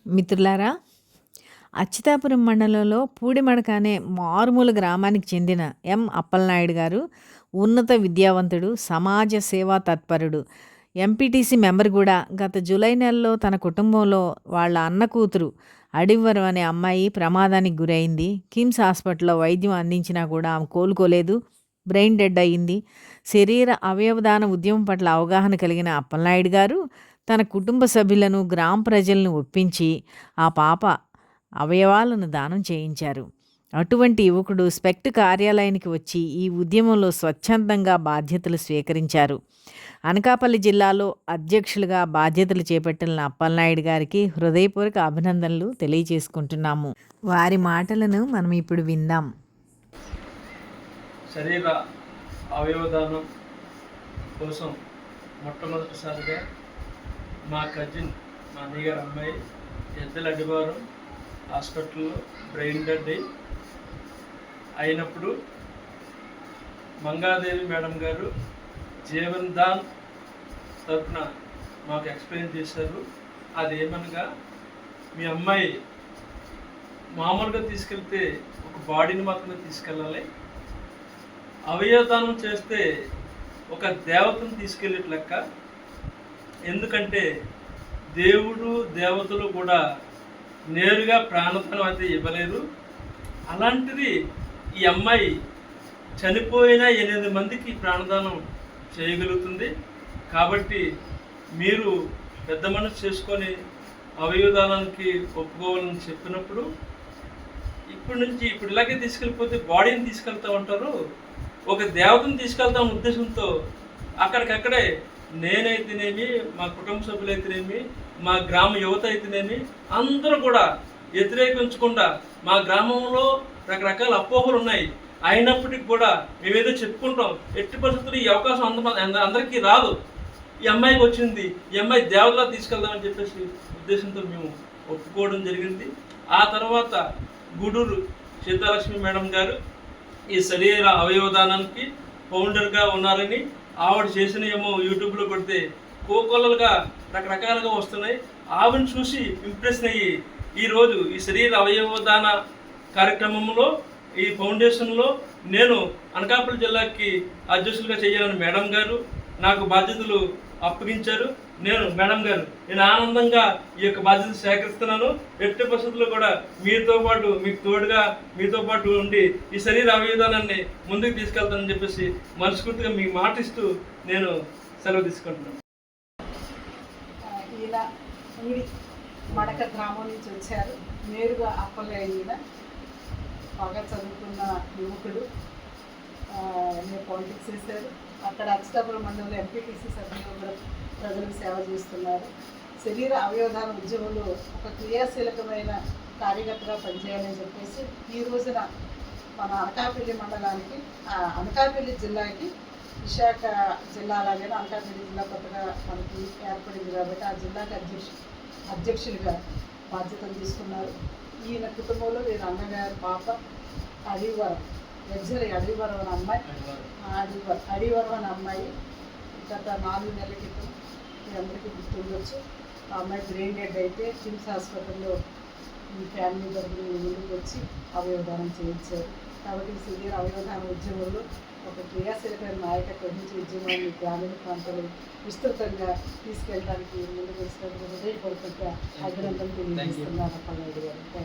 మిత్రులారా, అచ్యుతాపురం మండలంలో పూడిమడక అనే మారుమూల గ్రామానికి చెందిన ఎం అప్పలనాయుడు గారు ఉన్నత విద్యావంతుడు, సమాజ సేవా తత్పరుడు, ఎంపీటీసీ మెంబర్ కూడా. గత జూలై నెలలో తన కుటుంబంలో వాళ్ళ అన్న కూతురు అడివరం అనే అమ్మాయి ప్రమాదానికి గురైంది. కిమ్స్ హాస్పిటల్లో వైద్యం అందించినా కూడా ఆమె కోలుకోలేదు, బ్రెయిన్ డెడ్ అయ్యింది. శరీర అవయవదాన ఉద్యమం పట్ల అవగాహన కలిగిన అప్పలనాయుడు గారు తన కుటుంబ సభ్యులను, గ్రామ ప్రజలను ఒప్పించి ఆ పాప అవయవాలను దానం చేయించారు. అటువంటి యువకుడు స్పెక్ట్ కార్యాలయానికి వచ్చి ఈ ఉద్యమంలో స్వచ్ఛందంగా బాధ్యతలు స్వీకరించారు. అనకాపల్లి జిల్లాలో అధ్యక్షులుగా బాధ్యతలు చేపట్టిన అప్పలనాయుడు గారికి హృదయపూర్వక అభినందనలు తెలియజేసుకుంటున్నాము. వారి మాటలను మనం ఇప్పుడు విందాం. శరీర అవయవదానం కోసం మొట్టమొదటిసారిగా మా కజిన్, మా అన్నయ్యగారు అమ్మాయి ఎద్దల అడివారం హాస్పిటల్లో బ్రెయిన్ డెడ్ అయినప్పుడు మంగాదేవి మేడం గారు జీవన్ దాన్ తరఫున మాకు ఎక్స్ప్లెయిన్ చేశారు. అదేమనగా, మీ అమ్మాయి మామూలుగా తీసుకెళ్తే ఒక బాడీని మాత్రమే తీసుకెళ్ళాలి, అవయవదానం చేస్తే ఒక దేవతను తీసుకెళ్ళేట లెక్క. ఎందుకంటే దేవుడు దేవతలు కూడా నేరుగా ప్రాణదానం అయితే ఇవ్వలేరు. అలాంటిది ఈ అమ్మాయి చనిపోయిన 8 మందికి ప్రాణదానం చేయగలుగుతుంది. కాబట్టి మీరు పెద్ద మనసు చేసుకొని అవయవదానానికి ఒప్పుకోవాలని చెప్పినప్పుడు, ఇప్పుడు ఇలాగే తీసుకెళ్ళిపోతే బాడీని తీసుకెళ్తా ఉంటారు, ఒక దేవతను తీసుకెళ్తాం ఉద్దేశంతో అక్కడికక్కడే నేనైతేనేమి, మా కుటుంబ సభ్యులైతేనేమి, మా గ్రామ యువత అయితేనేమి అందరూ కూడా వ్యతిరేకించకుండా, మా గ్రామంలో రకరకాల అపోహలు ఉన్నాయి, అయినప్పటికీ కూడా మేమేదో చెప్పుకుంటాం. ఎట్టి పరిస్థితుల్లో ఈ అవకాశం అందరికీ రాదు, ఈ అమ్మాయికి వచ్చింది, ఈ అమ్మాయి దేవతలా తీసుకెళ్దామని చెప్పేసి ఉద్దేశంతో మేము ఒప్పుకోవడం జరిగింది. ఆ తర్వాత గూడూరు సీతాలక్ష్మి మేడం గారు ఈ శరీర అవయవదానానికి ఫౌండర్గా ఉన్నారని, ఆవిడ చేసిన ఏమో యూట్యూబ్లో కొడితే కోకొల్లలుగా రకరకాలుగా వస్తున్నాయి. ఆవిడని చూసి ఇంప్రెషన్ అయ్యి ఈరోజు ఈ శరీర అవయవదాన కార్యక్రమంలో, ఈ ఫౌండేషన్లో నేను అనకాపల్లి జిల్లాకి అధ్యక్షులుగా చేయాలని మేడం గారు నాకు బాధ్యతలు అప్పగించారు. నేను ఆనందంగా ఈ యొక్క బాధ్యతలు సేకరిస్తున్నాను. ఎట్టి పరిస్థితుల్లో కూడా మీతో పాటు, మీకు తోడుగా మీతో పాటు ఉండి ఈ శరీర అవయవదానాన్ని ముందుకు తీసుకెళ్తానని చెప్పేసి మనస్ఫూర్తిగా మీకు మాటిస్తూ నేను సెలవు తీసుకుంటున్నాను. ఇలా మడక గ్రామం నుంచి వచ్చారు. నేరుగా అప్పలనాయుడు బాగా చదువుకున్న యువకుడు. నేను పాలిటిక్స్ చేశారు. అక్కడ అచ్యుతాపురం మండలంలో ఎంపీటీసీ సభ్యులు కూడా ప్రజలకు సేవ చేస్తున్నారు. శరీర అవయవదాన ఉద్యమంలో ఒక క్రియాశీలకమైన కార్యకర్తగా పనిచేయాలని చెప్పేసి ఈ రోజున మన అనకాపల్లి మండలానికి, అనకాపల్లి జిల్లాకి, విశాఖ జిల్లా లాగే అనకాపల్లి జిల్లా కొత్తగా మనకి ఏర్పడింది కాబట్టి ఆ జిల్లాకి అధ్యక్షులుగా బాధ్యతలు తీసుకున్నారు. ఈయన కుటుంబంలో వీళ్ళ అన్నగారు పాప అడివరం, లగ్జరీ అడివరం అనే అమ్మాయి, అడివరం అనే అమ్మాయి గత 4 నెలల క్రితం మీ అందరికీ గుర్తుండొచ్చు. ఆ అమ్మాయి బ్రెయిన్ డెడ్ అయితే కిమ్స్ హాస్పిటల్లో ఈ ఫ్యామిలీ తరఫున ముందుకు వచ్చి అవయవదానం చేయించారు. కాబట్టి ఈ శరీర అవయవదాన ఉద్యమంలో ఒక క్రియాశీలకమైన నాయకత్వం వహించే ఉద్యమాన్ని గ్రామీణ ప్రాంతాలు విస్తృతంగా తీసుకెళ్ళడానికి ముందుకు వచ్చినప్పుడు హృదయపూర్వకంగా అభినందనలు తెలియజేస్తున్నారు అప్పలనాయుడు గారు.